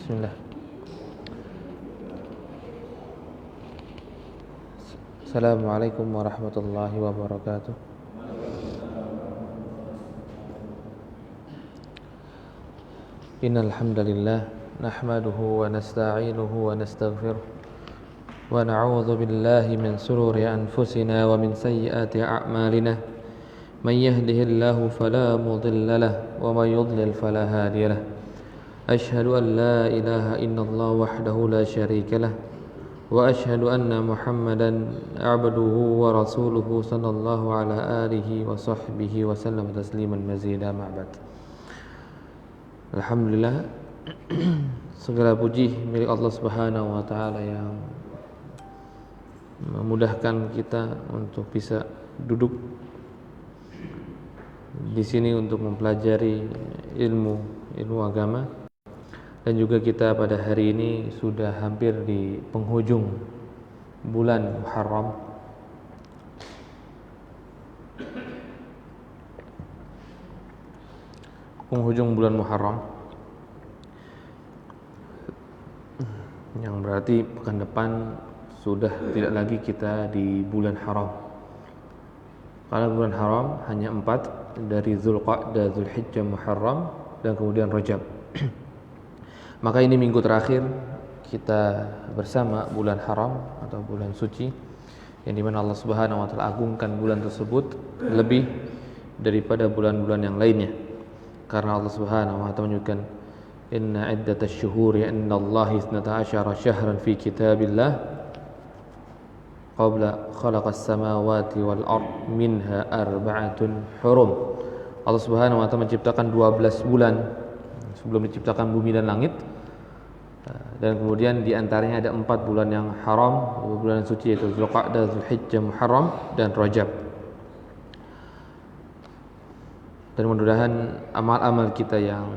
Bismillah. Assalamualaikum warahmatullahi wabarakatuh. Innal hamdalillah nahmaduhu wa nasta'inuhu wa nastaghfiruh wa na'udzu billahi min shururi anfusina wa min sayyiati a'malina. Man yahdihillahu fala mudilla lahu wa man yudlil fala hadiya lahu. Ashhadu an la ilaha illallah wahdahu la syarika lah wa ashhadu anna Muhammadan abduhu wa rasuluhu sallallahu ala alihi wa sahbihi wa sallam tasliman mazida ma'bad. Alhamdulillah, segala puji milik Allah Subhanahu wa taala yang memudahkan kita untuk bisa duduk di sini untuk mempelajari ilmu agama. Dan juga kita pada hari ini sudah hampir di penghujung bulan Muharram. Penghujung bulan Muharram, yang berarti pekan depan sudah tidak lagi kita di bulan haram. Karena bulan haram hanya 4, dari Zulqa'dah, Zulhijjah, Muharram, dan kemudian Rajab. Maka ini minggu terakhir kita bersama bulan haram atau bulan suci, yang dimana Allah Subhanahu wa taala agungkan bulan tersebut lebih daripada bulan-bulan yang lainnya. Karena Allah Subhanahu wa taala menyebutkan inna iddatash syuhuri indallahi 12 syahran fi kitabillah qabla khalaqas samawati wal ard minha arba'atun hurum. Allah Subhanahu wa taala menciptakan 12 bulan sebelum diciptakan bumi dan langit, dan kemudian di antaranya ada 4 bulan yang haram, bulan suci, yaitu Zulqa'dah, Zulhijjah, Muharram, dan Rajab. Dan mudah-mudahan amal-amal kita yang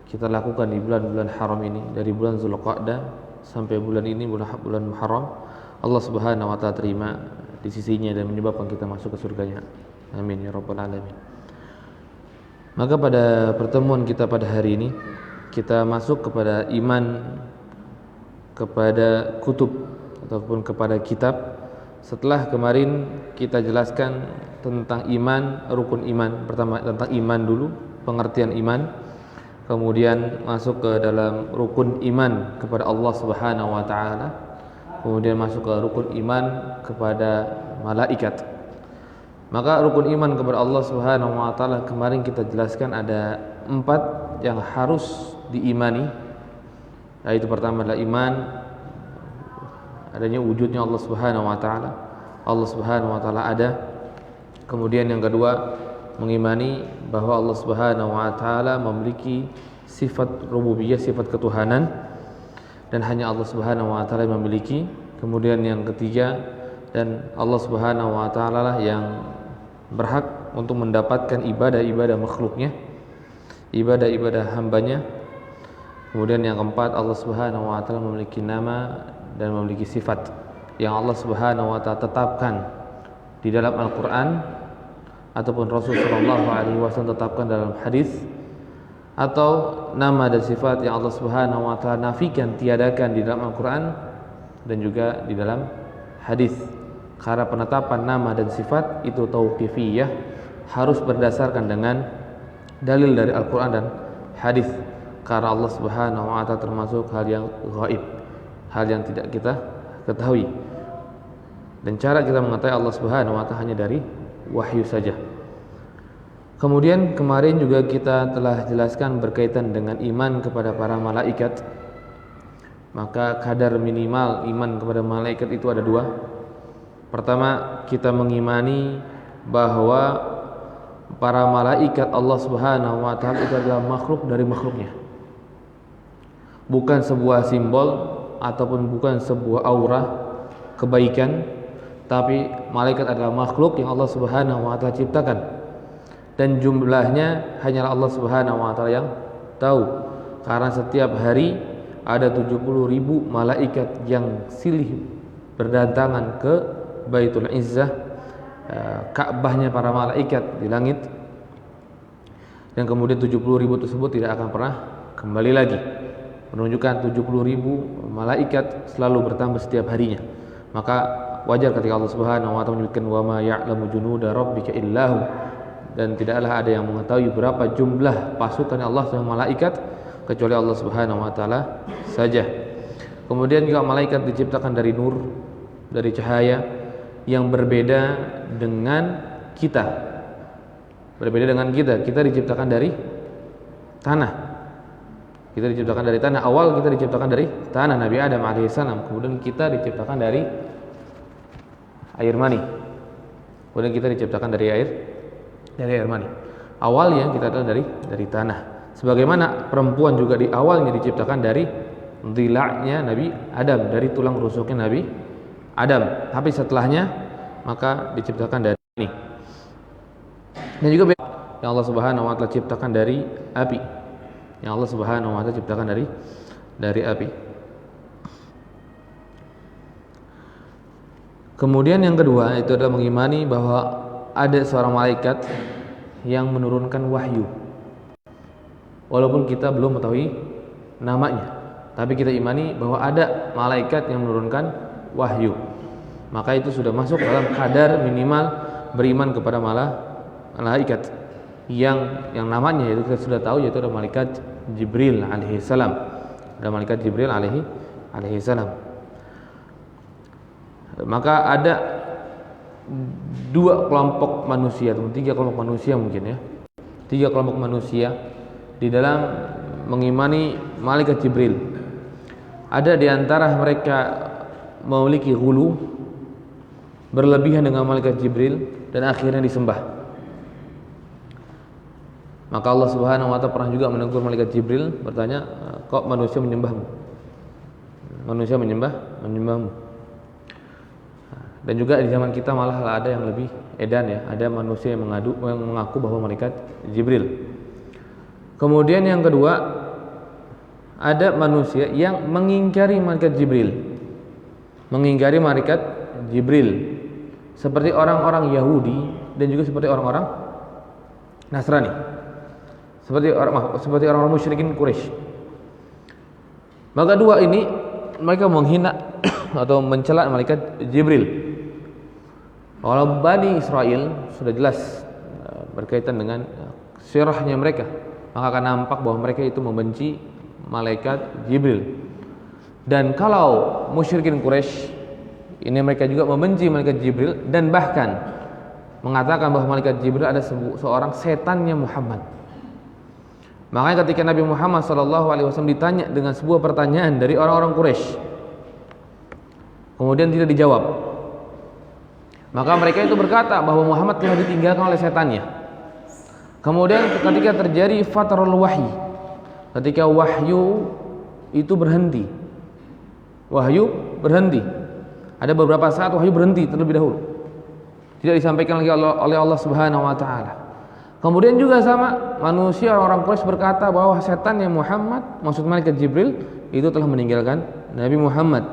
kita lakukan di bulan-bulan haram ini, dari bulan Zulqa'dah sampai bulan ini, bulan Muharram, Allah Subhanahu wa taala terima di sisinya dan menyebabkan kita masuk ke surganya. Amin ya rabbal alamin. Maka pada pertemuan kita pada hari ini, kita masuk kepada iman kepada kutub ataupun kepada kitab. Setelah kemarin kita jelaskan tentang iman, rukun iman. Pertama tentang iman dulu, pengertian iman. Kemudian masuk ke dalam rukun iman kepada Allah Subhanahu wa taala. Kemudian masuk ke rukun iman kepada malaikat. Maka rukun iman kepada Allah Subhanahu wa taala kemarin kita jelaskan ada 4 yang harus diimani. Yaitu pertama adalah iman adanya wujudnya Allah Subhanahu wa taala. Allah Subhanahu wa taala ada. Kemudian yang kedua, mengimani bahwa Allah Subhanahu wa taala memiliki sifat rububiyah, sifat ketuhanan, dan hanya Allah Subhanahu wa taala yang memiliki. Kemudian yang ketiga, dan Allah Subhanahu wa taala lah yang berhak untuk mendapatkan ibadah-ibadah makhluknya, ibadah-ibadah hambanya. Kemudian yang keempat, Allah Subhanahu wa taala memiliki nama dan memiliki sifat yang Allah Subhanahu wa taala tetapkan di dalam Al-Qur'an ataupun Rasul sallallahu alaihi wasallam tetapkan dalam hadis, atau nama dan sifat yang Allah Subhanahu wa taala nafikan, tiadakan di dalam Al-Qur'an dan juga di dalam hadis. Karena penetapan nama dan sifat itu tauqifiyah, harus berdasarkan dengan dalil dari Al-Quran dan hadis. Karena Allah Subhanahu wa taala termasuk hal yang gaib, hal yang tidak kita ketahui. Dan cara kita mengetahui Allah Subhanahu wa taala hanya dari wahyu saja. Kemudian kemarin juga kita telah jelaskan berkaitan dengan iman kepada para malaikat. Maka kadar minimal iman kepada malaikat itu ada 2. Pertama, kita mengimani bahwa para malaikat Allah Subhanahu wa taala itu adalah makhluk dari makhluknya. Bukan sebuah simbol ataupun bukan sebuah aura kebaikan, tapi malaikat adalah makhluk yang Allah Subhanahu wa taala ciptakan. Dan jumlahnya hanyalah Allah Subhanahu wa taala yang tahu. Karena setiap hari ada 70.000 malaikat yang silih berdatangan ke Baitul Izzah, Ka'bahnya para malaikat di langit, dan kemudian 70.000 tersebut tidak akan pernah kembali lagi. menunjukkan 70.000 malaikat selalu bertambah setiap harinya. Maka wajar ketika Allah Subhanahu wa taala menyebutkan wa ma ya'lamu junuda rabbika illahu, dan tidaklah ada yang mengetahui berapa jumlah pasukan Allah sama malaikat kecuali Allah Subhanahu wa taala saja. Kemudian juga malaikat diciptakan dari nur, dari cahaya yang berbeda dengan kita. Berbeda dengan kita. Kita diciptakan dari tanah. Kita diciptakan dari tanah. Awal kita diciptakan dari tanah, Nabi Adam alaihissalam. Kemudian kita diciptakan dari air mani. Kemudian kita diciptakan dari air mani. Awalnya kita adalah dari tanah. Sebagaimana perempuan juga di awalnya diciptakan dari dhila'nya Nabi Adam, dari tulang rusuknya Nabi Adam. Tapi setelahnya maka diciptakan dari ini. Dan juga yang Allah Subhanahu wa taala ciptakan dari api. Yang Allah Subhanahu wa taala ciptakan dari api. Kemudian yang kedua itu adalah mengimani bahwa ada seorang malaikat yang menurunkan wahyu. Walaupun kita belum mengetahui namanya, tapi kita imani bahwa ada malaikat yang menurunkan wahyu. Maka itu sudah masuk dalam kadar minimal beriman kepada malaikat yang namanya itu kita sudah tahu, yaitu ada malaikat Jibril alaihi salam. Ada malaikat Jibril alaihi salam. Maka ada dua kelompok manusia atau tiga kelompok manusia mungkin ya. Tiga kelompok manusia di dalam mengimani malaikat Jibril. Ada di antara mereka memiliki ghulu, berlebihan dengan malaikat Jibril dan akhirnya disembah. Maka Allah Subhanahu wa taala pernah juga menegur malaikat Jibril, bertanya, "Kok manusia menyembahmu?" Manusia menyembahmu. Dan juga di zaman kita malah ada yang lebih edan ya, ada manusia yang mengaku bahwa malaikat Jibril. Kemudian yang kedua, ada manusia yang mengingkari malaikat Jibril. Mengingkari malaikat Jibril. Seperti orang-orang Yahudi dan juga seperti orang-orang Nasrani. Seperti orang-orang musyrikin Quraisy. Maka dua ini mereka menghina atau mencela malaikat Jibril. Kalau Bani Israel sudah jelas berkaitan dengan sirahnya mereka, maka akan nampak bahwa mereka itu membenci malaikat Jibril. Dan kalau musyrikin Quraisy ini mereka juga membenci malaikat Jibril dan bahkan mengatakan bahwa malaikat Jibril ada seorang setannya Muhammad. Makanya ketika Nabi Muhammad SAW ditanya dengan sebuah pertanyaan dari orang-orang Quraisy, kemudian tidak dijawab, maka mereka itu berkata bahwa Muhammad telah ditinggalkan oleh setannya. Kemudian ketika terjadi fatrul wahyi, ketika wahyu itu berhenti, ada beberapa saat wahyu berhenti terlebih dahulu, tidak disampaikan lagi oleh Allah Subhanahu wa taala. Kemudian juga sama manusia, orang Quraisy berkata bahwa setannya Muhammad, maksud malaikat Jibril, itu telah meninggalkan Nabi Muhammad.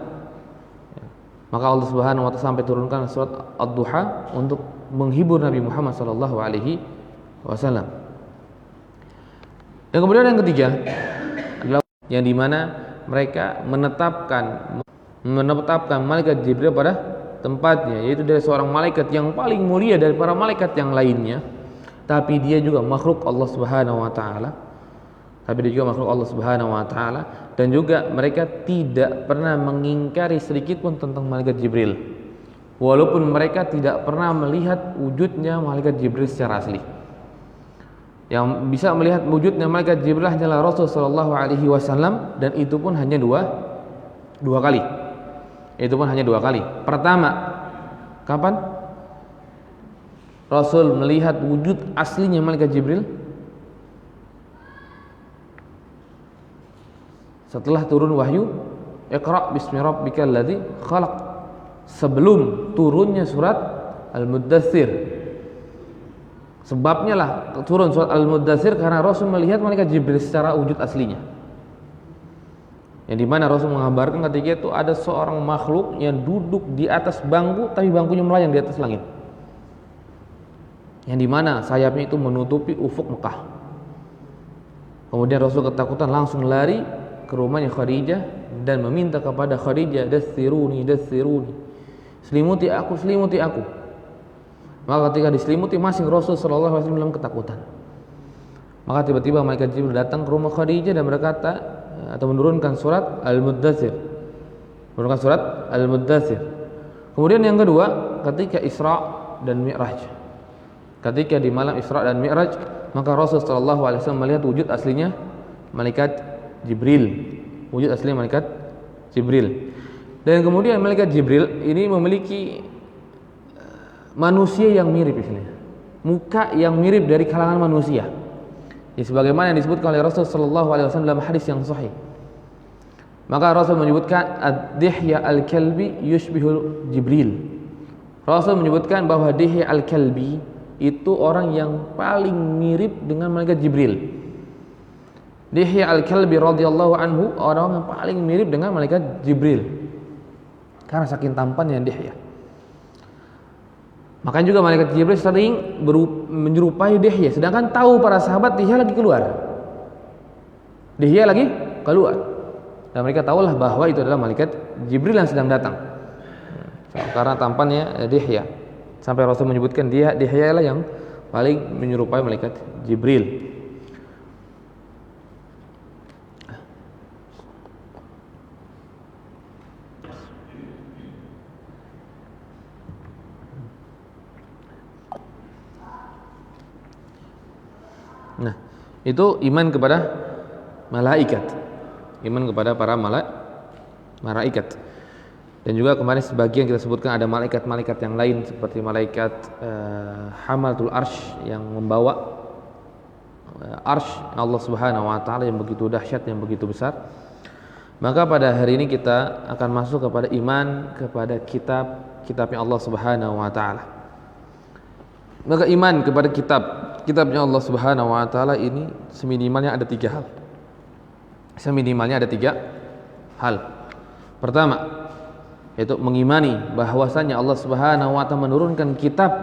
Maka Allah Subhanahu wa taala sampai turunkan surat Ad-Duha untuk menghibur Nabi Muhammad sallallahu alaihi wasallam. Dan kemudian yang ketiga adalah yang dimana mereka menetapkan malaikat Jibril pada tempatnya, yaitu dari seorang malaikat yang paling mulia dari para malaikat yang lainnya, tapi dia juga makhluk Allah Subhanahu wa taala. Dan juga mereka tidak pernah mengingkari sedikit pun tentang malaikat Jibril. Walaupun mereka tidak pernah melihat wujudnya malaikat Jibril secara asli. Yang bisa melihat wujudnya malaikat Jibril hanyalah Rasul sallallahu alaihi wasallam, dan itu pun hanya dua kali. Pertama, kapan Rasul melihat wujud aslinya malaikat Jibril? Setelah turun wahyu Iqra bismi rabbikal ladzi khalaq, sebelum turunnya surat Al-Muddatsir. Sebabnya lah turun surat Al-Muddatsir karena Rasul melihat malaikat Jibril secara wujud aslinya, yang dimana Rasul mengabarkan ketika itu ada seorang makhluk yang duduk di atas bangku, tapi bangkunya melayang di atas langit, yang dimana sayapnya itu menutupi ufuk Mekah. Kemudian Rasul ketakutan langsung lari ke rumahnya Khadijah dan meminta kepada Khadijah, dathiruni, selimuti aku. Maka ketika diselimuti masing Rasul sallallahu alaihi wasallam dalam ketakutan. Maka tiba-tiba malaikat Jibril datang ke rumah Khadijah dan berkata atau menurunkan surat Al-Muddatsir. Kemudian yang kedua, ketika Isra dan Mi'raj. Ketika di malam Isra dan Mi'raj, maka Rasul sallallahu alaihi wasallam melihat wujud aslinya malaikat Jibril. Dan kemudian malaikat Jibril ini memiliki manusia yang mirip istilahnya. Muka yang mirip dari kalangan manusia. Ya, sebagaimana yang disebutkan oleh Rasul sallallahu alaihi wasallam dalam hadis yang sahih. Maka Rasul menyebutkan Ad-Dihya Al-Kalbi yushbihul Jibril. Rasul menyebutkan bahwa Dihya Al-Kalbi itu orang yang paling mirip dengan malaikat Jibril. Dihya Al-Kalbi radhiyallahu anhu orang yang paling mirip dengan malaikat Jibril. Karena saking tampannya Dihya. Makanya juga malaikat Jibril sering menyerupai Dihya, sedangkan tahu para sahabat Dihya lagi keluar. Dan mereka tahulah bahwa itu adalah malaikat Jibril yang sedang datang. Karena tampannya Dihya. Sampai Rasul menyebutkan Dihya lah yang paling menyerupai malaikat Jibril. Nah, itu iman kepada malaikat. Iman kepada para malaikat. Dan juga kemarin sebagian kita sebutkan ada malaikat-malaikat yang lain seperti malaikat Hamalatul Arsy yang membawa Arsy Allah Subhanahu wa taala yang begitu dahsyat, yang begitu besar. Maka pada hari ini kita akan masuk kepada iman kepada kitabnya Allah Subhanahu wa taala. Maka iman kepada kitabnya Allah Subhanahu wa taala ini seminimalnya ada tiga hal. Pertama, yaitu mengimani bahwasanya Allah Subhanahu wa taala menurunkan kitab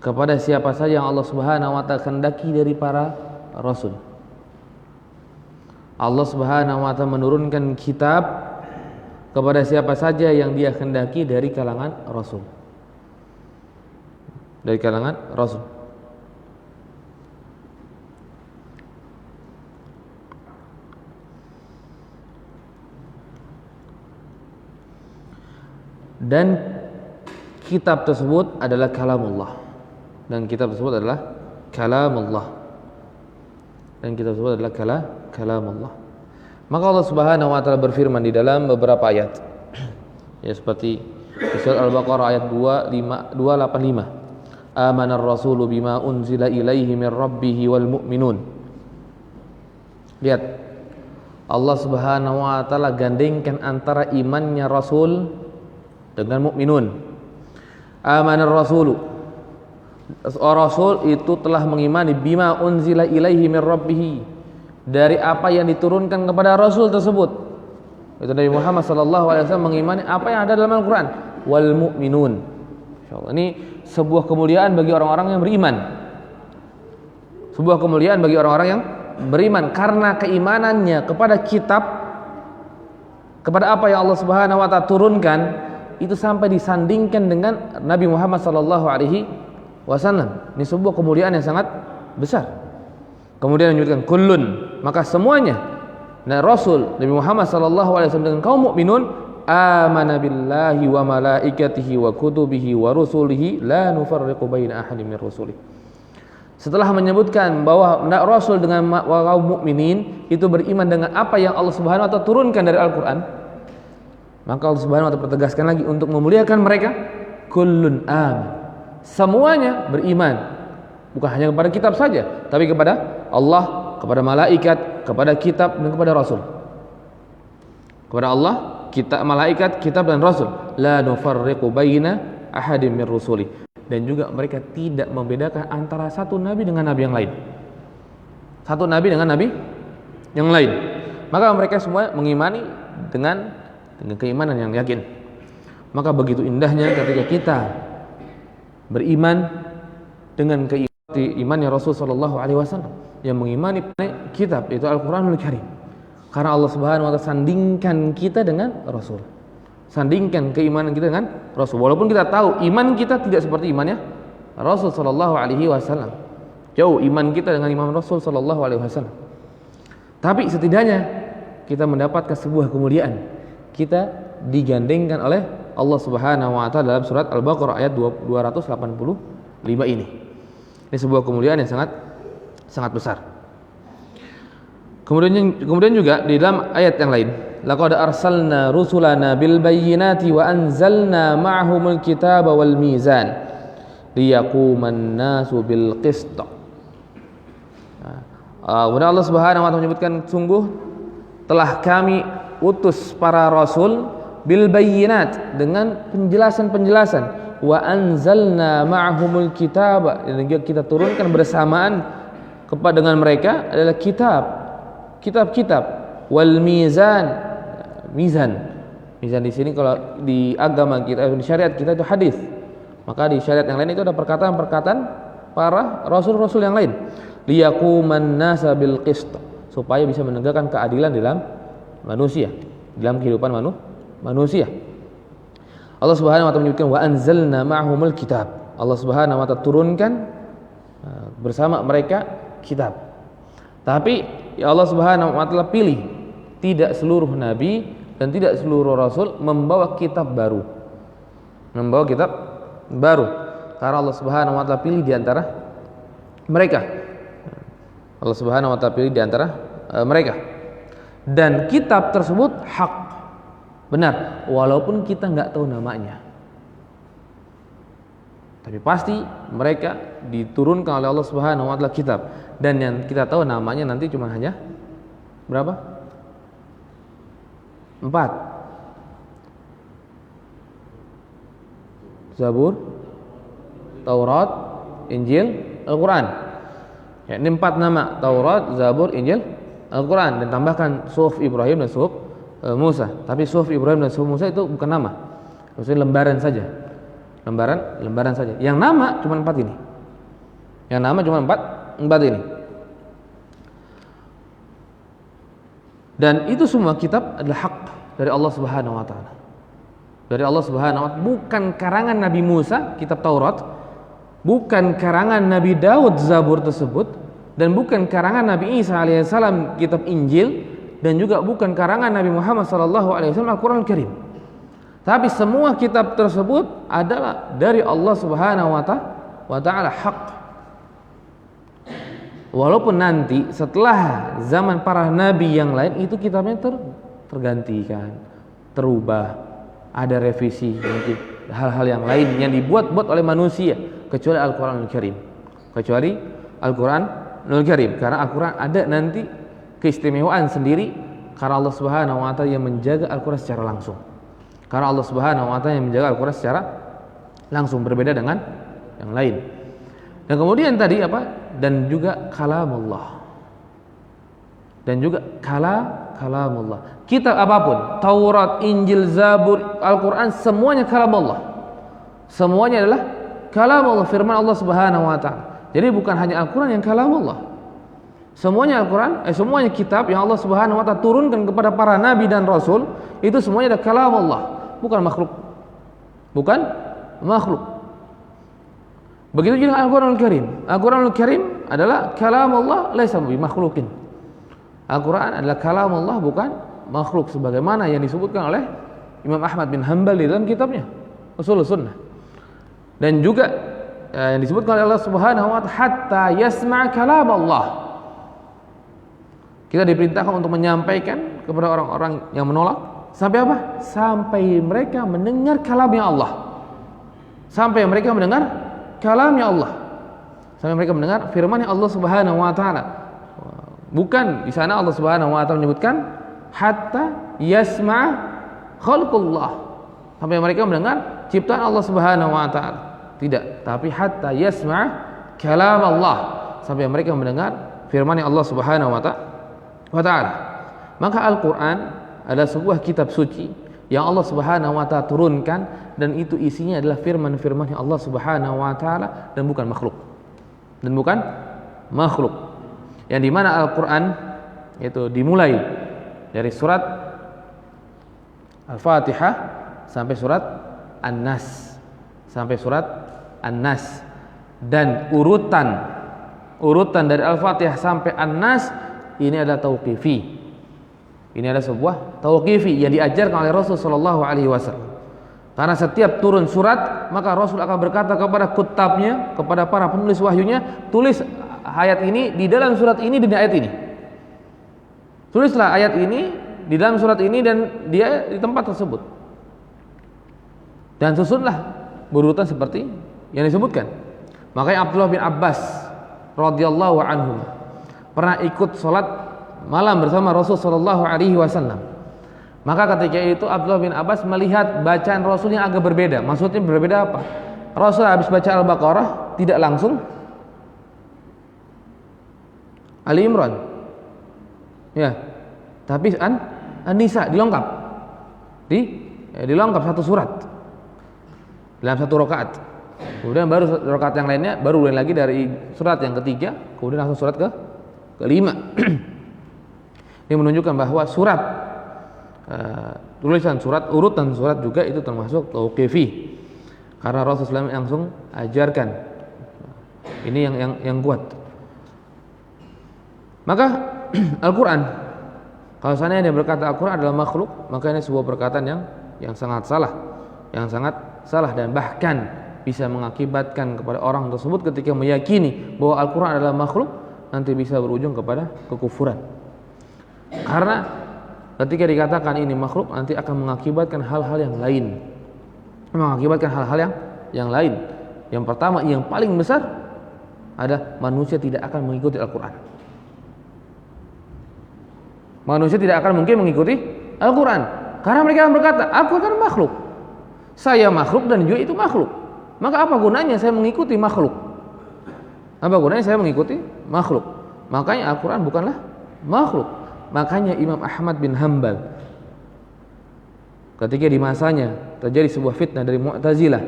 kepada siapa saja yang Allah Subhanahu wa taala kehendaki dari para rasul. Allah Subhanahu wa taala menurunkan kitab kepada siapa saja yang Dia kehendaki dari kalangan rasul. Dan kitab tersebut adalah kalamullah. Maka Allah Subhanahu wa taala berfirman di dalam beberapa ayat. Ya, seperti surah Al-Baqarah ayat 285. Amanar rasulu bima unzila ilaihi min rabbih wal mu'minun. Lihat, Allah Subhanahu wa taala gandengkan antara imannya Rasul dengan mukminun. Amanar rasulu, Rasul itu telah mengimani bima unzila ilaihi min rabbih, dari apa yang diturunkan kepada Rasul tersebut. Itu Nabi Muhammad sallallahu alaihi wasallam mengimani apa yang ada dalam Al-Qur'an. Wal mu'minun. Insyaallah ini sebuah kemuliaan bagi orang-orang yang beriman. Karena keimanannya kepada kitab, kepada apa yang Allah Subhanahu wa taala turunkan, itu sampai disandingkan dengan Nabi Muhammad sallallahu alaihi wasallam. Ini sebuah kemuliaan yang sangat besar. Kemudian menyebutkan kullun, maka semuanya, nah Rasul Nabi Muhammad sallallahu alaihi wasallam dengan kaum mukminun, amana billahi wa malaikatihi wa kutubihi wa rusulihi la nufarriqu baina ahadin min rusulihi. Setelah menyebutkan bahwa Rasul dengan kaum mukminin itu beriman dengan apa yang Allah Subhanahu wa taala turunkan dari Al-Qur'an, maka Allah Subhanahu wa taala pertegaskan lagi untuk memuliakan mereka, kullun aman. Semuanya beriman, bukan hanya kepada kitab saja, tapi kepada Allah, kepada malaikat, kepada kitab dan kepada Rasul. Kepada Allah, kitab, malaikat, kitab dan Rasul. La nufarriqu baina ahadin min rusuli. Dan juga mereka tidak membedakan antara satu nabi dengan nabi yang lain. Satu nabi dengan nabi yang lain. Maka mereka semua mengimani dengan keimanan yang yakin. Maka begitu indahnya ketika kita beriman dengan imannya Rasul sallallahu alaihi wasallam yang mengimani kitab, yaitu Al-Qur'anul Karim. Karena Allah Subhanahu wa taala sandingkan kita dengan Rasul. Sandingkan keimanan kita dengan Rasul. Walaupun kita tahu iman kita tidak seperti imannya Rasul sallallahu alaihi wasallam. Jauh iman kita dengan iman Rasul sallallahu alaihi wasallam. Tapi setidaknya kita mendapatkan sebuah kemuliaan. Kita digandengkan oleh Allah Subhanahu wa taala dalam surat Al-Baqarah ayat 285 ini. Ini sebuah kemuliaan yang sangat besar. Kemudian juga di dalam ayat yang lain, laqad arsalna rusulana bil bayyinati wa anzalna ma'ahumul kitaba wal mizan liyaquman nasu bil qist. Kemudian Allah Subhanahu wa taala menyebutkan, sungguh telah kami utus para rasul bil bayyinat, dengan penjelasan-penjelasan, wa anzalna ma'ahumul kitaba, dan juga kita turunkan bersamaan kepada dengan mereka adalah kitab-kitab, wal mizan. Mizan di sini kalau di agama kita, di syariat kita itu hadis. Maka di syariat yang lain itu ada perkataan-perkataan para rasul-rasul yang lain. Liyaquman nasa bil qist, supaya bisa menegakkan keadilan dalam manusia, dalam kehidupan manusia. Allah Subhanahu wa taala menyebutkan wa anzalna ma'ahumul kitab. Allah Subhanahu wa taala turunkan bersama mereka kitab. Tapi ya Allah Subhanahu wa taala pilih tidak seluruh nabi dan tidak seluruh rasul membawa kitab baru. Karena Allah Subhanahu wa taala pilih di antara mereka. Allah Subhanahu wa taala pilih di antara mereka. Dan kitab tersebut hak, benar, walaupun kita nggak tahu namanya. Tapi pasti mereka diturunkan oleh Allah Subhanahu wa taala kitab, dan yang kita tahu namanya nanti cuma hanya berapa? 4. Zabur, Taurat, Injil, Al-Quran. Ya, ini 4 nama: Taurat, Zabur, Injil, Al-Quran, dan tambahkan Suhuf Ibrahim dan Suhuf Musa. Tapi Suhuf Ibrahim dan Suhuf Musa itu bukan nama, maksudnya lembaran saja. Lembaran saja. Yang nama cuma 4 ini. Yang nama cuma 4 ini. Dan itu semua kitab adalah hak dari Allah Subhanahu wa taala. Dari Allah Subhanahu wa taala, bukan karangan Nabi Musa kitab Taurat, bukan karangan Nabi Daud Zabur tersebut, dan bukan karangan Nabi Isa alaihissalam kitab Injil, dan juga bukan karangan Nabi Muhammad sallallahu alaihi wasallam Al-Qur'an Al-Karim. Tapi semua kitab tersebut adalah dari Allah Subhanahu wa taala hak. Walaupun nanti setelah zaman para nabi yang lain itu kitabnya tergantikan, terubah, ada revisi, mungkin hal-hal yang lain yang dibuat-buat oleh manusia, kecuali Al-Qur'anul Karim. Kecuali Al-Qur'anul Karim, karena Al-Qur'an ada nanti keistimewaan sendiri, karena Allah Subhanahu wa taala yang menjaga Al-Qur'an secara langsung. Karena Allah Subhanahu wa taala yang menjaga Al-Qur'an secara langsung, berbeda dengan yang lain. Dan kemudian tadi apa? Dan juga kalamullah. Dan juga kalamullah. Kitab apapun, Taurat, Injil, Zabur, Al-Qur'an, semuanya kalamullah. Semuanya adalah kalamullah, firman Allah Subhanahu wa taala. Jadi bukan hanya Al-Qur'an yang kalamullah. Semuanya Al-Qur'an, semuanya kitab yang Allah Subhanahu wa taala turunkan kepada para nabi dan rasul, itu semuanya adalah kalamullah, bukan makhluk. Bukan makhluk. Begitu juga Al-Qur'anul Karim. Al-Qur'anul Karim adalah kalamullah, laisa bi makhluqin. Al-Qur'an adalah kalamullah, bukan makhluk, sebagaimana yang disebutkan oleh Imam Ahmad bin Hanbal di dalam kitabnya Ushulus Sunnah. Dan juga yang disebutkan oleh Allah Subhanahu wa taala, hatta yasma' kalamullah. Kita diperintahkan untuk menyampaikan kepada orang-orang yang menolak sampai apa? Sampai mereka mendengar kalamnya Allah. Sampai mereka mendengar kalamnya Allah. Sampai mereka mendengar firman Allah Subhanahu wa taala. Bukan di sana Allah Subhanahu wa taala menyebutkan hatta yasma' khalqullah. Sampai mereka mendengar ciptaan Allah Subhanahu wa taala. Tidak, tapi hatta yasma' kalam Allah. Sampai mereka mendengar firman Allah Subhanahu wa taala. Maka Al-Qur'an adalah sebuah kitab suci yang Allah Subhanahu wa taala turunkan, dan itu isinya adalah firman-firman Allah Subhanahu wa taala, dan bukan makhluk. Yang dimana Al-Qur'an Yaitu dimulai dari surat Al-Fatihah sampai surat An-Nas, dan urutan dari Al-Fatihah sampai An-Nas ini adalah tauqifi. Ini adalah sebuah tauqifi yang diajarkan oleh Rasul sallallahu alaihi wasallam. Karena setiap turun surat, maka Rasul akan berkata kepada kutabnya, kepada para penulis wahyunya, tulis ayat ini di dalam surat ini dan ayat ini. Tulislah ayat ini di dalam surat ini dan dia di tempat tersebut. Dan susunlah berurutan seperti yang disebutkan. Makanya Abdullah bin Abbas radhiyallahu anhu pernah ikut sholat malam bersama Rasul sallallahu alaihi wasallam. Maka ketika itu Abdullah bin Abbas melihat bacaan Rasul yang agak berbeda. Maksudnya berbeda apa? Rasul habis baca Al-Baqarah tidak langsung Ali Imran, ya, tapi An-Nisa dilengkap, dilengkap satu surat dalam satu rakaat. Kemudian baru rakaat yang lainnya baru ulang lagi dari surat yang ketiga, kemudian langsung surat kelima. Ini menunjukkan bahwa surat tulisan surat, urutan surat juga itu termasuk tauqifi, karena Rasulullah SAW langsung ajarkan. Ini yang kuat. Maka Al-Quran, kalau seandainya dia berkata Al-Quran adalah makhluk, maka ini sebuah perkataan yang sangat salah, dan bahkan bisa mengakibatkan kepada orang tersebut ketika meyakini bahwa Al-Quran adalah makhluk, nanti bisa berujung kepada kekufuran. Karena ketika dikatakan ini makhluk, nanti akan mengakibatkan hal-hal yang lain. Yang pertama, yang paling besar ada manusia tidak akan mengikuti Al-Quran. Manusia tidak akan mungkin mengikuti Al-Quran karena mereka akan berkata, aku kan makhluk, saya makhluk dan juga itu makhluk. Maka apa gunanya saya mengikuti makhluk? Makanya Al-Quran bukanlah makhluk. Makanya Imam Ahmad bin Hanbal ketika di masanya terjadi sebuah fitnah dari Mu'tazilah,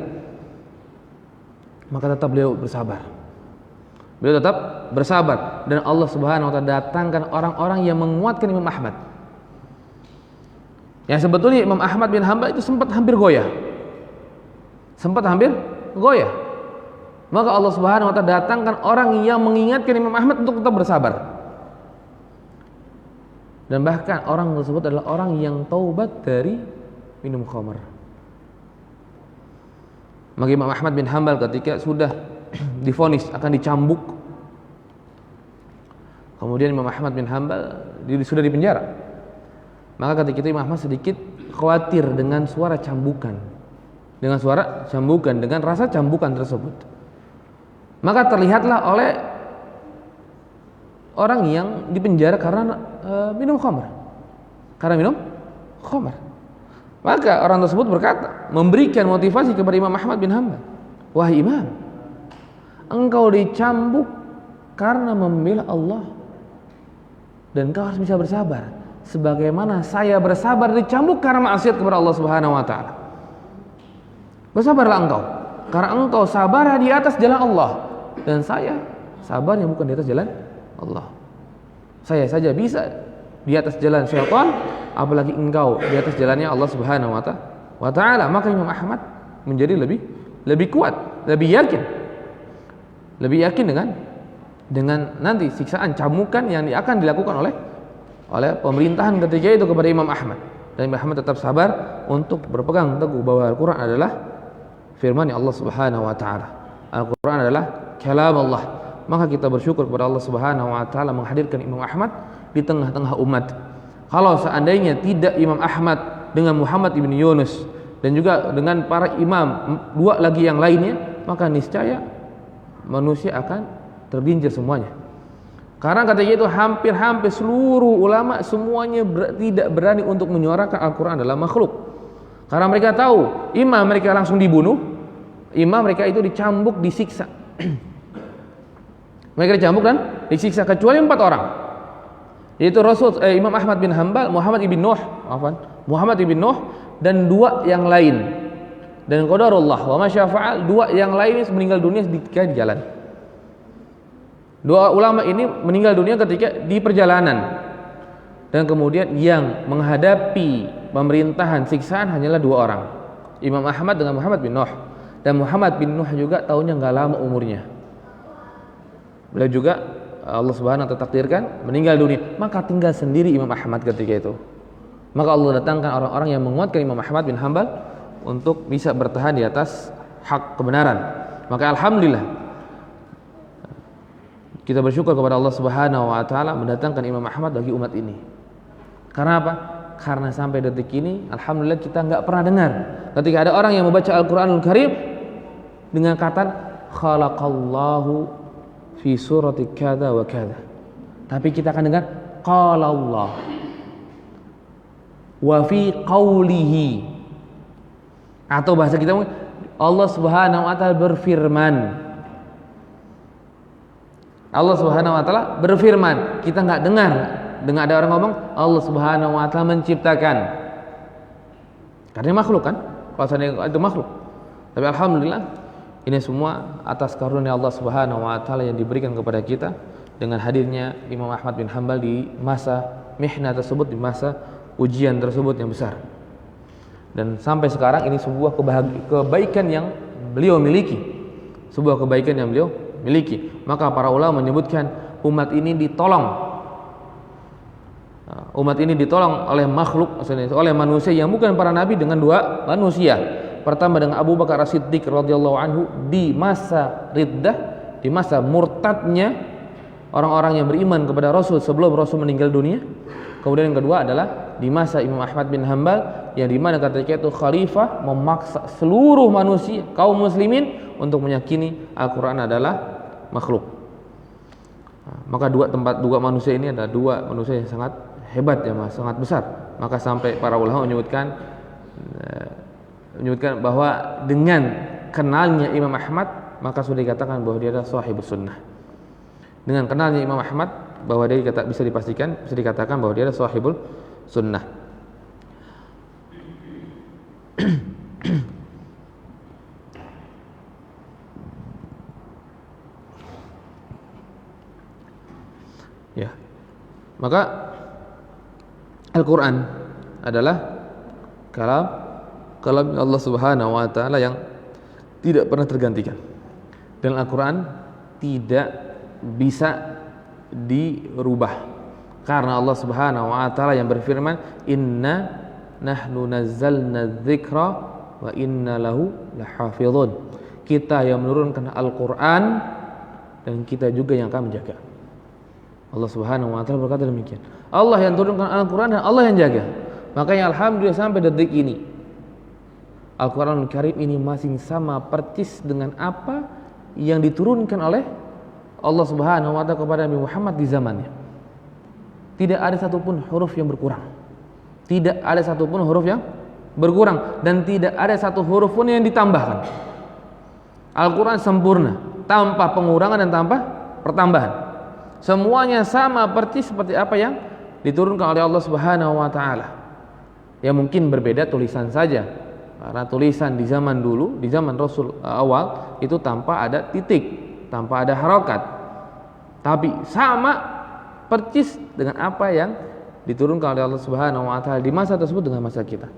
maka tetap beliau bersabar dan Allah Subhanahu wa taala datangkan orang-orang yang menguatkan Imam Ahmad. Yang sebetulnya Imam Ahmad bin Hanbal itu sempat hampir goyah. Maka Allah Subhanahu wa taala datangkan orang yang mengingatkan Imam Ahmad untuk tetap bersabar. Dan bahkan orang tersebut adalah orang yang taubat dari minum khamar. Maka Imam Ahmad bin Hanbal ketika sudah divonis akan dicambuk, kemudian Imam Ahmad bin Hanbal sudah dipenjara. Maka ketika itu Imam Ahmad sedikit khawatir dengan suara cambukan, dengan rasa cambukan tersebut. Maka terlihatlah oleh orang yang dipenjara karena minum khamar. Maka orang tersebut berkata, memberikan motivasi kepada Imam Ahmad bin Hanbal, wahai Imam, engkau dicambuk karena membela Allah, dan engkau harus bisa bersabar sebagaimana saya bersabar dicambuk karena maksiat kepada Allah Subhanahu wa taala. Bersabarlah engkau, karena engkau sabar di atas jalan Allah, dan saya sabarnya bukan di atas jalan Allah. Saya saja bisa di atas jalan syaitan, apalagi engkau di atas jalannya Allah Subhanahu wa taala. Maka Imam Ahmad menjadi lebih kuat, lebih yakin dengan nanti siksaan cambukan yang akan dilakukan oleh pemerintahan ketika itu kepada Imam Ahmad. Dan Imam Ahmad tetap sabar untuk berpegang teguh bahwa Al-Quran adalah firman Allah Subhanahu wa taala. Al-Quran adalah kalam Allah. Maka kita bersyukur kepada Allah Subhanahu wa taala menghadirkan Imam Ahmad di tengah-tengah umat. Kalau seandainya tidak Imam Ahmad dengan Muhammad ibn Yunus dan juga dengan para imam dua lagi yang lainnya, maka niscaya manusia akan tergelincir semuanya. Karena ketika itu hampir seluruh ulama semuanya tidak berani untuk menyuarakan Al-Quran adalah makhluk. Karena mereka tahu imam mereka langsung dibunuh, imam mereka itu dicambuk, disiksa. Mereka dicambuk dan disiksa kecuali 4 orang, yaitu Imam Ahmad bin Hanbal, Muhammad ibn Nuh dan 2 yang lain. Dan qadarullah wa ma syafa'al, 2 yang lain meninggal dunia ketika di jalan. 2 ulama ini meninggal dunia ketika di perjalanan. Dan kemudian yang menghadapi pemerintahan siksaan hanyalah dua orang, Imam Ahmad dengan Muhammad bin Nuh. Dan Muhammad bin Nuh juga tahunnya nggak lama umurnya. Beliau juga Allah Subhanahu wa ta'ala takdirkan meninggal dunia, maka tinggal sendiri Imam Ahmad ketika itu. Maka Allah datangkan orang-orang yang menguatkan Imam Ahmad bin Hanbal untuk bisa bertahan di atas hak kebenaran. Maka alhamdulillah kita bersyukur kepada Allah Subhanahu wa ta'ala mendatangkan Imam Ahmad bagi umat ini. Karena apa? Karena sampai detik ini alhamdulillah kita nggak pernah dengar ketika ada orang yang membaca Al-Qur'anul Karim dengan kata khalaqallahu fi surati kada wa kada. Tapi kita akan dengar qala Allah wa fi qawlihi, atau bahasa kita Allah Subhanahu wa ta'ala berfirman. Allah Subhanahu wa ta'ala berfirman. Kita nggak dengar dengan ada orang ngomong Allah Subhanahu wa ta'ala menciptakan. Karena makhluk kan? Kalau seandainya itu makhluk. Tapi alhamdulillah ini semua atas karunia Allah Subhanahu wa ta'ala yang diberikan kepada kita dengan hadirnya Imam Ahmad bin Hanbal di masa mihnah tersebut, di masa ujian tersebut yang besar. Dan sampai sekarang ini sebuah kebaikan yang beliau miliki. Sebuah kebaikan yang beliau miliki. Maka para ulama menyebutkan umat ini ditolong. Umat ini ditolong oleh makhluk, oleh manusia yang bukan para nabi dengan dua manusia. Pertama dengan Abu Bakar As-Siddiq radhiyallahu anhu di masa riddah, di masa murtadnya orang-orang yang beriman kepada Rasul sebelum Rasul meninggal dunia. Kemudian yang kedua adalah di masa Imam Ahmad bin Hanbal yang dimana ketika itu khalifah memaksa seluruh manusia kaum muslimin untuk meyakini Al-Quran adalah makhluk. Maka dua manusia ini adalah dua manusia yang sangat hebat ya mas, sangat besar. Maka sampai para ulama menyebutkan bahwa dengan kenalnya Imam Ahmad maka sudah dikatakan bahwa dia adalah sahibus sunnah. Dengan kenalnya Imam Ahmad bahwa dia bisa dikatakan bahwa dia adalah sahibul sunnah. Ya. Maka Al-Quran adalah kalam Allah Subhanahu wa ta'ala yang tidak pernah tergantikan. Dan Al-Quran tidak bisa dirubah. Karena Allah Subhanahu wa ta'ala yang berfirman, "Inna nahnu nazzalna dzikra wa inna lahu lahafizun." Kita yang menurunkan Al-Quran dan kita juga yang akan menjaga. Allah Subhanahu wa ta'ala berkata demikian. Allah yang turunkan Al-Quran dan Allah yang jaga. Makanya alhamdulillah sampai detik ini Al-Quranul Karim ini masih sama persis dengan apa yang diturunkan oleh Allah Subhanahu wa ta'ala kepada Nabi Muhammad di zamannya. Tidak ada satupun huruf yang berkurang. Tidak ada satupun huruf yang berkurang dan tidak ada satu huruf pun yang ditambahkan. Al-Quran sempurna, tanpa pengurangan dan tanpa pertambahan. Semuanya sama persis seperti apa yang diturunkan oleh Allah Subhanahu wa ta'ala. Ya mungkin berbeda tulisan saja. Karena tulisan di zaman dulu, di zaman Rasul awal itu tanpa ada titik, tanpa ada harokat. Tapi sama persis dengan apa yang diturunkan oleh Allah Subhanahu wa ta'ala di masa tersebut dengan masa kita.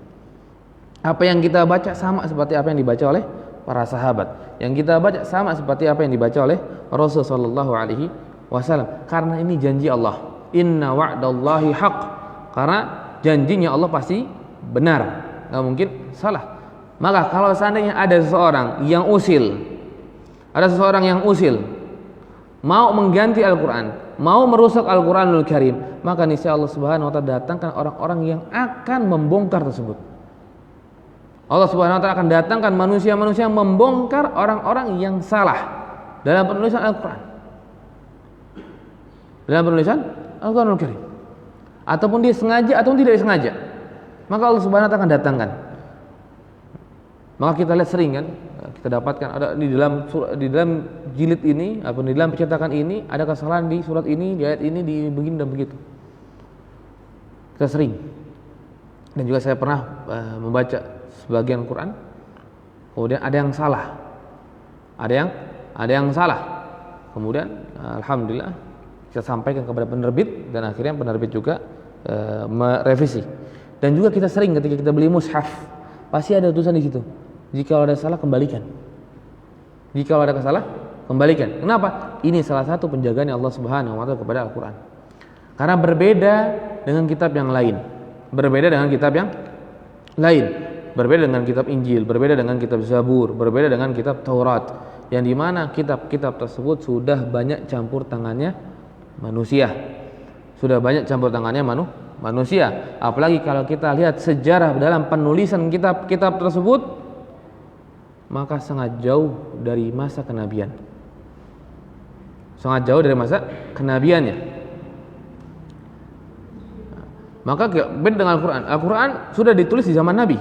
Apa yang kita baca sama seperti apa yang dibaca oleh para sahabat. Yang kita baca sama seperti apa yang dibaca oleh Rasul sallallahu alaihi wasallam. Karena ini janji Allah. Inna wa'dallahi haq. Karena janjinya Allah pasti benar, nggak mungkin salah. Maka kalau seandainya ada seseorang yang usil, mau mengganti Al-Quran, mau merusak Al-Quranul Karim, maka niscaya Allah Subhanahu wa ta'ala datangkan orang-orang yang akan membongkar tersebut. Allah Subhanahu wa ta'ala akan datangkan manusia-manusia yang membongkar orang-orang yang salah dalam penulisan Al-Quran, dalam penulisan Al-Quranul Karim, ataupun dia sengaja ataupun tidak sengaja, maka Allah Subhanahu wa ta'ala akan datangkan. Maka kita lihat sering kan, kita dapatkan ada di dalam jilid ini atau di dalam percetakan ini ada kesalahan di surat ini, di ayat ini, di begini dan begitu. Kita sering. Dan juga saya pernah membaca sebagian Quran, kemudian ada yang salah, ada yang salah. Kemudian alhamdulillah kita sampaikan kepada penerbit dan akhirnya penerbit juga merevisi. Dan juga kita sering ketika kita beli mushaf, pasti ada tulisan di situ. Jika ada salah kembalikan. Jika ada salah kembalikan. Kenapa? Ini salah satu penjagaan Allah Subhanahu wa taala kepada Al-Qur'an. Karena berbeda dengan kitab yang lain. Berbeda dengan kitab yang lain. Berbeda dengan kitab Injil, berbeda dengan kitab Zabur, berbeda dengan kitab Taurat. Yang dimana kitab-kitab tersebut sudah banyak campur tangannya manusia. Sudah banyak campur tangannya manusia. Apalagi kalau kita lihat sejarah dalam penulisan kitab-kitab tersebut, maka sangat jauh dari masa kenabian. Sangat jauh dari masa kenabiannya. Maka beda dengan Al-Quran. Al-Quran sudah ditulis di zaman Nabi,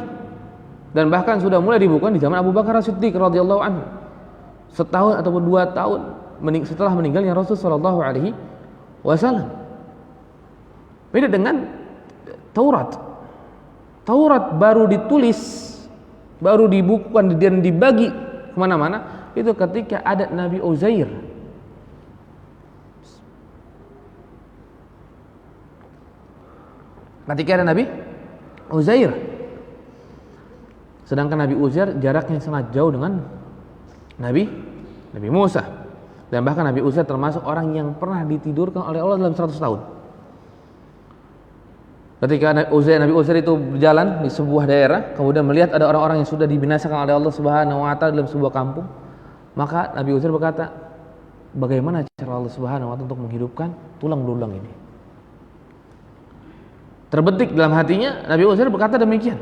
dan bahkan sudah mulai dibukukan di zaman Abu Bakar As-Siddiq radhiyallahu anhu. Setahun ataupun 2 tahun setelah meninggalnya Rasul sallallahu alaihi wasallam. Beda dengan Taurat. Taurat baru ditulis, baru dibukukan dan dibagi kemana-mana itu ketika ada Nabi Uzair. Ketika ada Nabi Uzair. Sedangkan Nabi Uzair jaraknya sangat jauh dengan Nabi Musa. Dan bahkan Nabi Uzair termasuk orang yang pernah ditidurkan oleh Allah dalam 100 tahun. Ketika Nabi Uzair itu berjalan di sebuah daerah, kemudian melihat ada orang-orang yang sudah dibinasakan oleh Allah Subhanahu wa taala dalam sebuah kampung, maka Nabi Uzair berkata, bagaimana cara Allah Subhanahu wa taala untuk menghidupkan tulang belulang ini? Terbetik dalam hatinya, Nabi Uzair berkata demikian.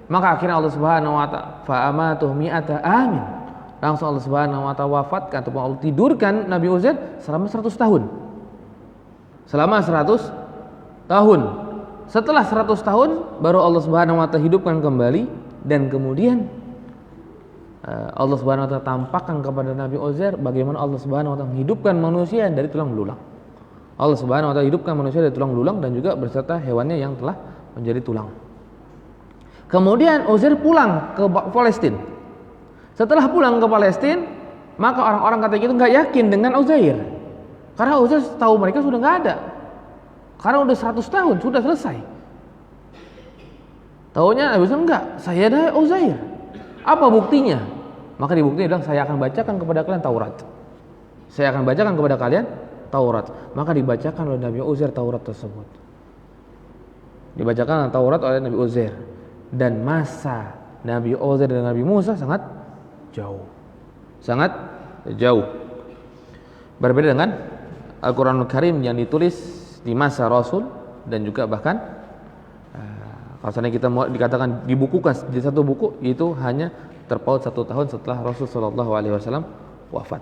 Maka akhirnya Allah Subhanahu wa taala fa amatuhu mi'ata amin. Langsung Allah Subhanahu wa taala wafatkan atau Allah tidurkan Nabi Uzair selama 100 tahun. Selama 100 tahun. Setelah 100 tahun baru Allah Subhanahu wa taala hidupkan kembali, dan kemudian Allah Subhanahu wa taala tampakkan kepada Nabi Uzair bagaimana Allah Subhanahu wa taala menghidupkan manusia dari tulang belulang. Allah Subhanahu wa taala hidupkan manusia dari tulang belulang dan juga berserta hewannya yang telah menjadi tulang. Kemudian Uzair pulang ke Palestina. Setelah pulang ke Palestina, maka orang-orang kata itu nggak yakin dengan Uzair, karena Uzair tahu mereka sudah nggak ada, karena udah 100 tahun sudah selesai. Taunya Nabi Uzair enggak, saya ada Uzair. Apa buktinya? Maka di buktinya bilang, saya akan bacakan kepada kalian Taurat. Saya akan bacakan kepada kalian Taurat. Maka dibacakan oleh Nabi Uzair Taurat tersebut. Dibacakan Taurat oleh Nabi Uzair. Dan masa Nabi Uzair dan Nabi Musa sangat jauh. Sangat jauh. Berbeda dengan Al-Quranul Karim yang ditulis di masa Rasul, dan juga bahkan kalau seandainya kita mau dikatakan dibukukan di satu buku, itu hanya terpaut 1 tahun setelah Rasul sallallahu alaihi wasallam wafat.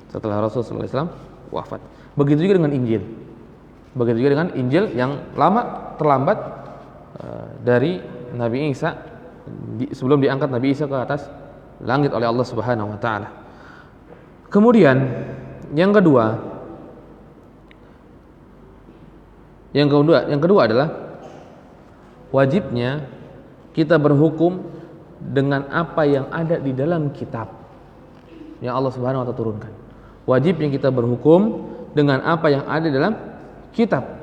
Setelah Rasul sallallahu alaihi wasallam wafat. Begitu juga dengan Injil. Begitu juga dengan Injil yang terlambat dari Nabi Isa, sebelum diangkat Nabi Isa ke atas langit oleh Allah Subhanahu wa taala. Kemudian yang kedua adalah wajibnya kita berhukum dengan apa yang ada di dalam kitab yang Allah Subhanahu wa taala turunkan. Wajibnya kita berhukum dengan apa yang ada di dalam kitab.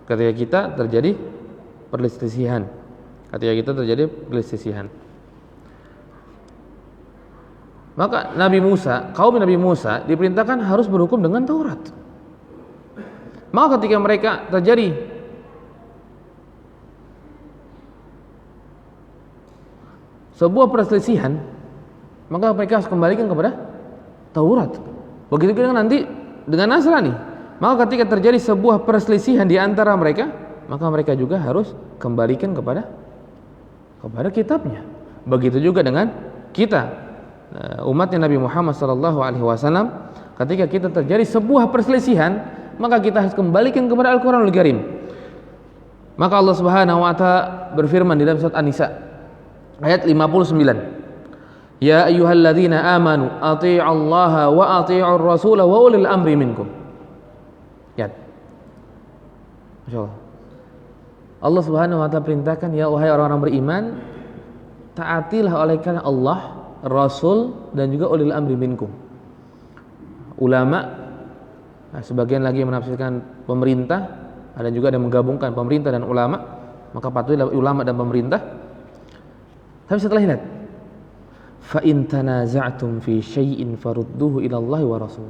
Ketika kita terjadi perselisihan, maka kaum Nabi Musa diperintahkan harus berhukum dengan Taurat. Maka ketika mereka terjadi sebuah perselisihan, maka mereka harus kembalikan kepada Taurat. Begitu juga nanti dengan Nasrani. Maka ketika terjadi sebuah perselisihan di antara mereka, maka mereka juga harus kembalikan kepada kitabnya. Begitu juga dengan kita, umatnya Nabi Muhammad SAW. Ketika kita terjadi sebuah perselisihan, maka kita harus kembalikan kepada Al-Quranul Karim. Maka Allah Subhanahu wa taala berfirman di dalam surat An-Nisa ayat 59, ya ayyuhalladzina amanu athi'ullaha wa athi'ur rasula wa ulil amri minkum. Ya, masyaallah. Allah Subhanahu wa taala perintahkan, ya wahai orang-orang beriman, taatilah oleh kalian Allah, Rasul, dan juga ulil amri minkum. Ulama Nah, sebagian lagi menafsirkan pemerintah, ada juga yang menggabungkan pemerintah dan ulama, maka patuhilah ulama dan pemerintah. Tapi setelah lihat, fa in tanaza'tum fi syai'in farudduhu ila Allah wa rasul.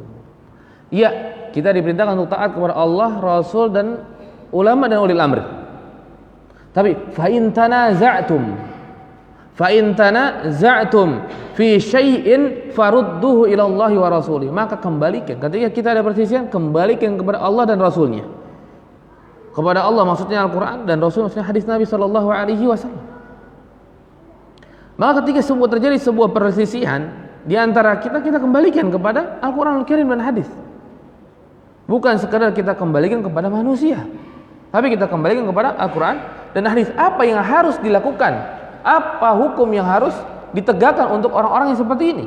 Iya, kita diperintahkan untuk taat kepada Allah, Rasul dan ulama dan ulil amri. Tapi fa in tanaza'tum fi syai'in farudduhu ila Allah wa rasulih. Maka kembalikan. Ketika kita ada perselisihan, kembalikan kepada Allah dan Rasulnya. Kepada Allah maksudnya Al-Quran, dan Rasul maksudnya hadis Nabi sallallahu alaihi wasallam. Maka ketika terjadi sebuah perselisihan di antara kita kembalikan kepada Al-Quran Al-Karim dan hadis. Bukan sekadar kita kembalikan kepada manusia, tapi kita kembalikan kepada Al-Quran dan hadis. Apa yang harus dilakukan? Apa hukum yang harus ditegakkan untuk orang-orang yang seperti ini?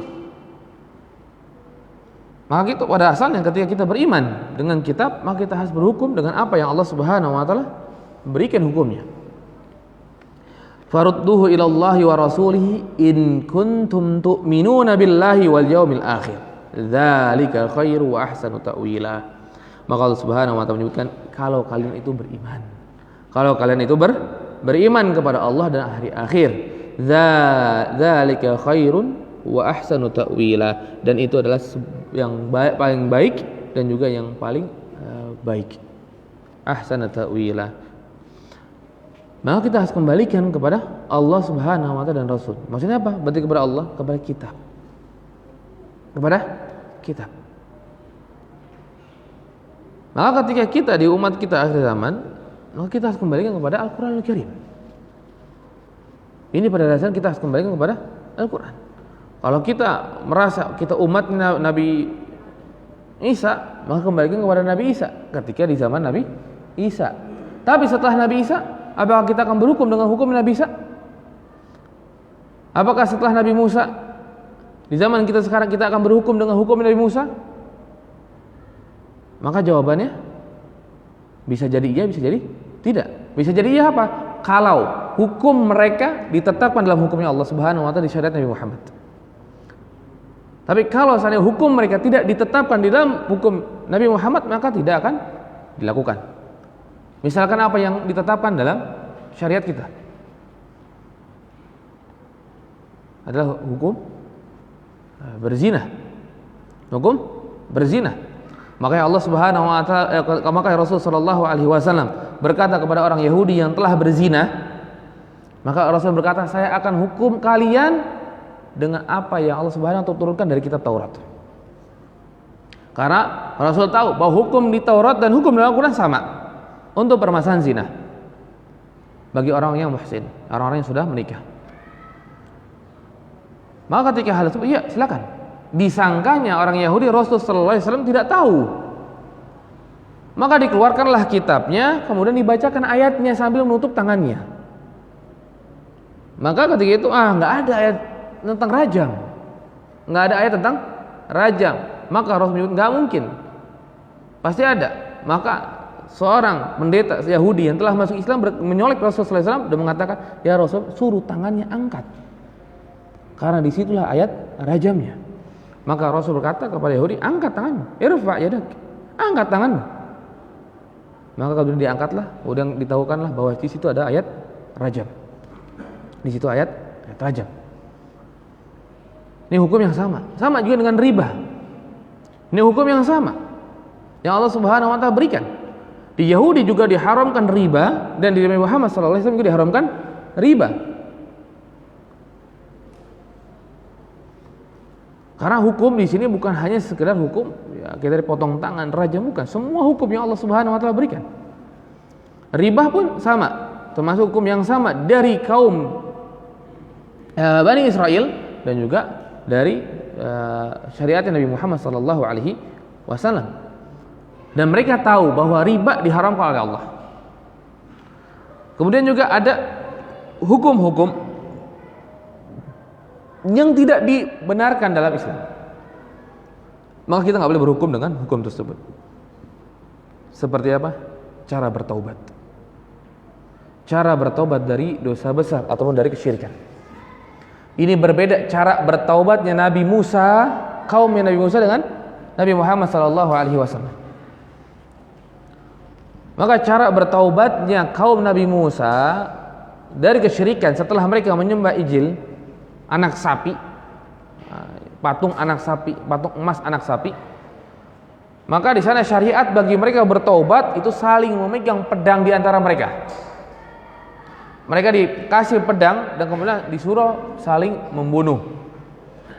Maka itu pada asalnya ketika kita beriman dengan kitab, maka kita harus berhukum dengan apa yang Allah Subhanahu wa taala berikan hukumnya. Farudduhu ila Allah wa rasulih in kuntum tu'minuna billahi wal yawmil akhir. Dzalika khairu wa ahsanu ta'wila. Maka Allah Subhanahu wa taala menyebutkan, kalau kalian itu beriman. Kalau kalian itu beriman kepada Allah dan hari akhir. Dzalika khairun wa ahsanu ta'wila, dan itu adalah yang paling baik dan juga yang paling baik. Ahsanu ta'wila. Maka kita harus kembalikan kepada Allah Subhanahu wa taala dan Rasul. Maksudnya apa? Berarti kepada Allah, kepada kitab. Kepada kitab. Maka ketika kita di umat kita akhir zaman, maka kita harus kembalikan kepada Al-Qur'an Al-Karim. Ini pada dasarnya kita harus kembalikan kepada Al-Qur'an. Kalau kita merasa kita umat Nabi Isa, maka kembalikan kepada Nabi Isa ketika di zaman Nabi Isa. Tapi setelah Nabi Isa, apakah kita akan berhukum dengan hukum Nabi Isa? Apakah setelah Nabi Musa, di zaman kita sekarang, kita akan berhukum dengan hukum Nabi Musa? Maka jawabannya bisa jadi iya, bisa jadi tidak. Bisa jadi iya apa? Kalau hukum mereka ditetapkan dalam hukumnya Allah Subhanahu wa taala di syariat Nabi Muhammad. Tapi kalau seandainya hukum mereka tidak ditetapkan di dalam hukum Nabi Muhammad, maka tidak akan dilakukan. Misalkan apa yang ditetapkan dalam syariat kita adalah hukum berzina. Hukum berzina. Makanya Allah Subhanahu wa taala, maka Rasul sallallahu alaihi wasallam berkata kepada orang Yahudi yang telah berzina, maka Rasul berkata, saya akan hukum kalian dengan apa yang Allah Subhanahu wa taala turunkan dari kitab Taurat. Karena Rasul tahu bahwa hukum di Taurat dan hukum dalam Al-Quran sama untuk permasalahan zina bagi orang yang muhsin, orang-orang yang sudah menikah. Maka ketika hal tersebut, iya silakan. Disangkanya orang Yahudi Rasul sallallahu alaihi wasallam tidak tahu. Maka dikeluarkanlah kitabnya, kemudian dibacakan ayatnya sambil menutup tangannya. Maka ketika itu nggak ada ayat tentang rajam, nggak ada ayat tentang rajam. Maka Rasul menyebut nggak mungkin, pasti ada. Maka seorang pendeta Yahudi yang telah masuk Islam menyolek Rasul sallallahu alaihi wasallam dan mengatakan, ya Rasul, suruh tangannya angkat, karena disitulah ayat rajamnya. Maka Rasul berkata kepada Yahudi, angkat tanganmu, irfa yadak, angkat tanganmu. Maka kemudian diangkatlah, kemudian ditahukanlah bahwa di situ ada ayat rajam. Di situ ayat rajam. Ini hukum yang sama. Sama juga dengan riba. Ini hukum yang sama yang Allah Subhanahu wa taala berikan. Di Yahudi juga diharamkan riba, dan di Nabi Muhammad sallallahu alaihi wasallam juga diharamkan riba. Karena hukum di sini bukan hanya sekedar hukum ya, kita dipotong tangan, rajam, bukan. Semua hukum yang Allah Subhanahu wa taala berikan. Riba pun sama, termasuk hukum yang sama dari kaum Bani Israel dan juga dari syariat Nabi Muhammad sallallahu alaihi wasallam. Dan mereka tahu bahwa riba diharamkan oleh Allah. Kemudian juga ada hukum-hukum yang tidak dibenarkan dalam Islam. Maka kita nggak boleh berhukum dengan hukum tersebut. Seperti apa? Cara bertaubat. Cara bertaubat dari dosa besar ataupun dari kesyirikan. Ini berbeda cara bertaubatnya Nabi Musa, kaumnya Nabi Musa dengan Nabi Muhammad sallallahu alaihi wasallam. Maka cara bertaubatnya kaum Nabi Musa dari kesyirikan setelah mereka menyembah ijil, anak sapi, patung anak sapi, patung emas anak sapi, maka di sana syariat bagi mereka bertaubat itu saling memegang pedang di antara mereka. Mereka dikasih pedang dan kemudian disuruh saling membunuh.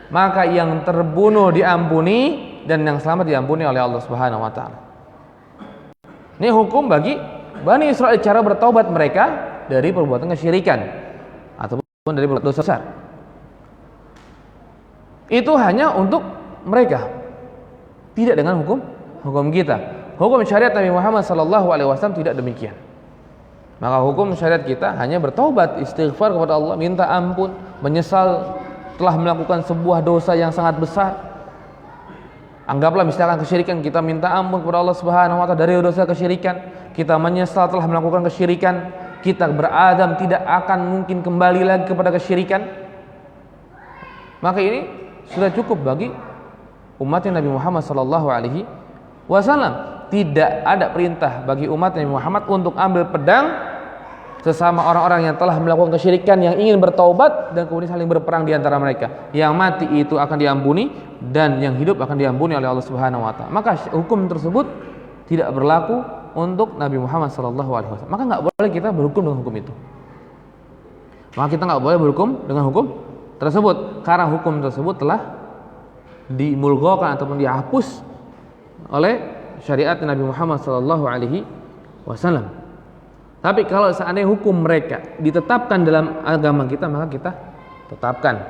Maka yang terbunuh diampuni dan yang selamat diampuni oleh Allah Subhanahu wa taala. Ini hukum bagi Bani Israel, cara bertaubat mereka dari perbuatan kesyirikan ataupun dari dosa besar. Itu hanya untuk mereka. Tidak dengan hukum kita. Hukum syariat Nabi Muhammad SAW tidak demikian. Maka hukum syariat kita hanya bertaubat, istighfar kepada Allah, minta ampun, menyesal telah melakukan sebuah dosa yang sangat besar. Anggaplah misalkan kesyirikan, kita minta ampun kepada Allah Subhanahu wa taala dari dosa kesyirikan. Kita menyesal telah melakukan kesyirikan, kita berazam tidak akan mungkin kembali lagi kepada kesyirikan. Maka ini sudah cukup bagi umatnya Nabi Muhammad SAW. Tidak ada perintah bagi umat Nabi Muhammad untuk ambil pedang sesama orang-orang yang telah melakukan kesyirikan yang ingin bertaubat dan kemudian saling berperang di antara mereka. Yang mati itu akan diampuni dan yang hidup akan diampuni oleh Allah Subhanahu wa taala. Maka hukum tersebut tidak berlaku untuk Nabi Muhammad SAW. Maka nggak boleh kita berhukum dengan hukum itu. Maka kita nggak boleh berhukum dengan hukum tersebut karena hukum tersebut telah dimulghakan ataupun dihapus oleh syariat Nabi Muhammad SAW. Tapi kalau seandainya hukum mereka ditetapkan dalam agama kita, maka kita tetapkan.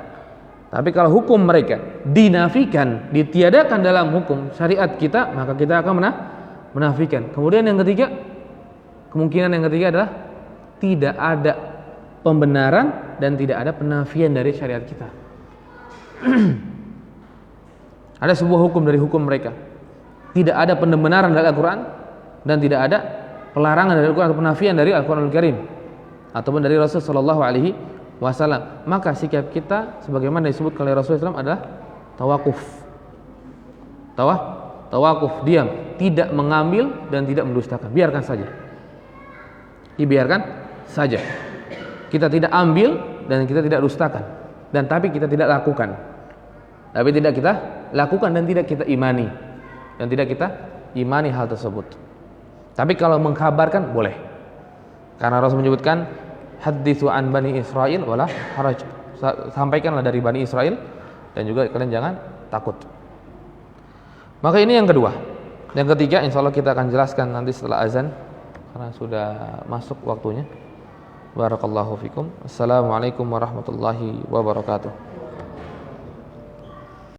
Tapi kalau hukum mereka dinafikan, ditiadakan dalam hukum syariat kita, maka kita akan menafikan. Kemudian yang ketiga, kemungkinan yang ketiga adalah tidak ada pembenaran dan tidak ada penafian dari syariat kita. Ada sebuah hukum dari hukum mereka, tidak ada pembenaran dari Al-Quran dan tidak ada pelarangan dari Al-Quran atau penafian dari Al-Quranul Karim ataupun dari Rasul Sallallahu Alaihi Wasallam. Maka sikap kita sebagaimana disebut oleh Rasulullah SAW adalah tawakuf. Tawakuf, diam, tidak mengambil dan tidak mendustakan. Biarkan saja. Dibiarkan saja. Kita tidak ambil dan kita tidak dustakan. Dan tapi kita tidak lakukan. Tapi tidak kita lakukan dan tidak kita imani. Dan tidak kita imani hal tersebut. Tapi kalau mengkabarkan boleh. Karena Rasul menyebutkan haditsu an Bani Israil wala haraj. Sampaikanlah dari Bani Israel dan juga kalian jangan takut. Maka ini yang kedua. Yang ketiga insyaallah kita akan jelaskan nanti setelah azan karena sudah masuk waktunya. Barakallahu fikum. Assalamualaikum warahmatullahi wabarakatuh.